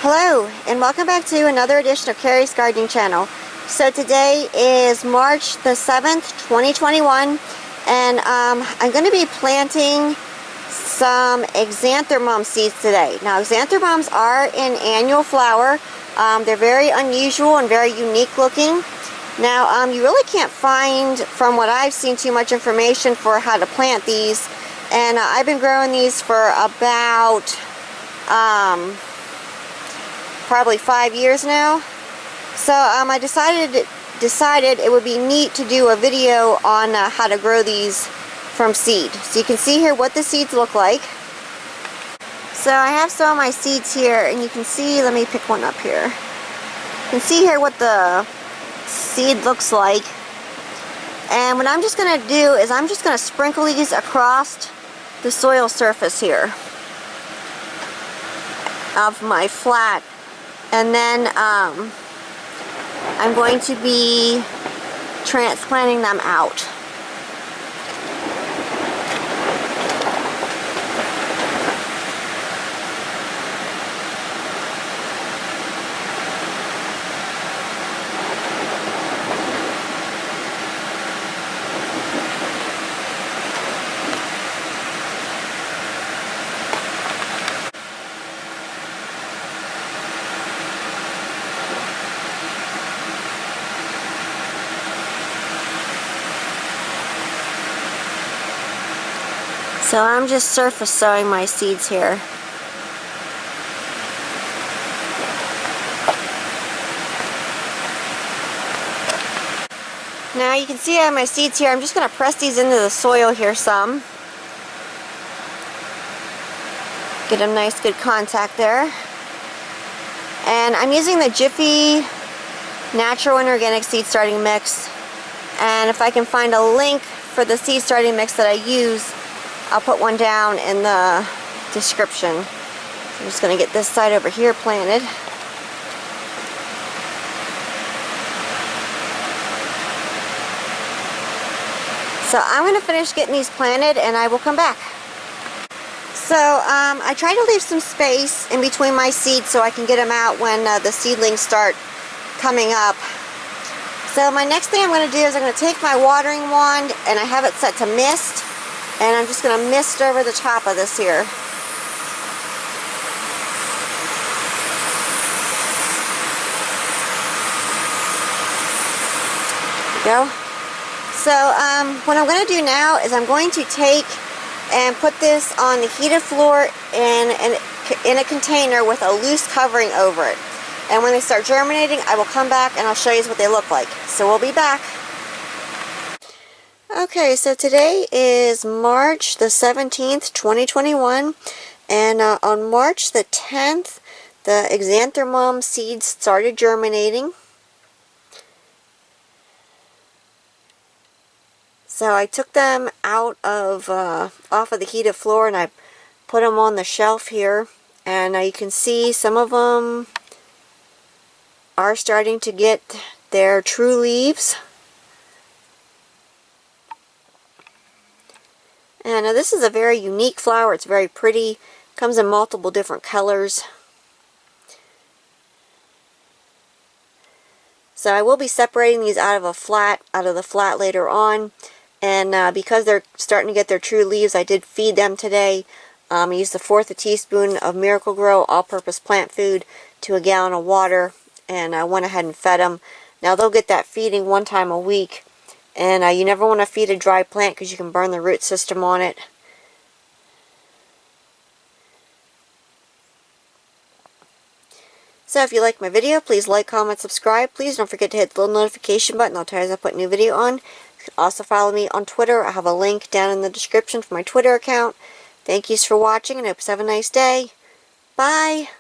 Hello, and welcome back to another edition of Carrie's Gardening Channel. So today is March the 7th, 2021, and I'm going to be planting some Xeranthemum seeds today. Now, Xeranthemums are an annual flower. They're very unusual and very unique looking. Now, you really can't find, from what I've seen, too much information for how to plant these, and I've been growing these for about probably 5 years now. So I decided it would be neat to do a video on how to grow these from seed. So you can see here what the seeds look like. So I have some of my seeds here, and you can see, let me pick one up here. You can see here what the seed looks like. And what I'm just going to do is I'm just going to sprinkle these across the soil surface here of my flat. And then I'm going to be transplanting them out. So I'm just surface sowing my seeds here. Now you can see I have my seeds here. I'm just going to press these into the soil here some. Get a nice good contact there. And I'm using the Jiffy Natural and Organic Seed Starting Mix. And if I can find a link for the seed starting mix that I use, I'll put one down in the description. I'm just going to get this side over here planted. So I'm going to finish getting these planted and I will come back. So I try to leave some space in between my seeds so I can get them out when the seedlings start coming up. So my next thing I'm going to do is I'm going to take my watering wand, and I have it set to mist. And I'm just going to mist over the top of this here. There we go. So what I'm going to do now is I'm going to take and put this on the heated floor in a container with a loose covering over it. And when they start germinating, I will come back and I'll show you what they look like. So we'll be back. Okay, so today is March the 17th, 2021, and on March the 10th, the Xeranthemum seeds started germinating. So I took them out of off of the heated floor and I put them on the shelf here, and you can see some of them are starting to get their true leaves. And this is a very unique flower. It's very pretty. Comes in multiple different colors. So I will be separating these out of the flat later on. And because they're starting to get their true leaves, I did feed them today. I used 1/4 teaspoon of Miracle-Gro all-purpose plant food to a gallon of water, and I went ahead and fed them. Now they'll get that feeding one time a week. And you never want to feed a dry plant because you can burn the root system on it. So if you like my video, please like, comment, subscribe. Please don't forget to hit the little notification button. I'll tell you as I put a new video on. You can also follow me on Twitter. I have a link down in the description for my Twitter account. Thank you for watching, and I hope you have a nice day. Bye!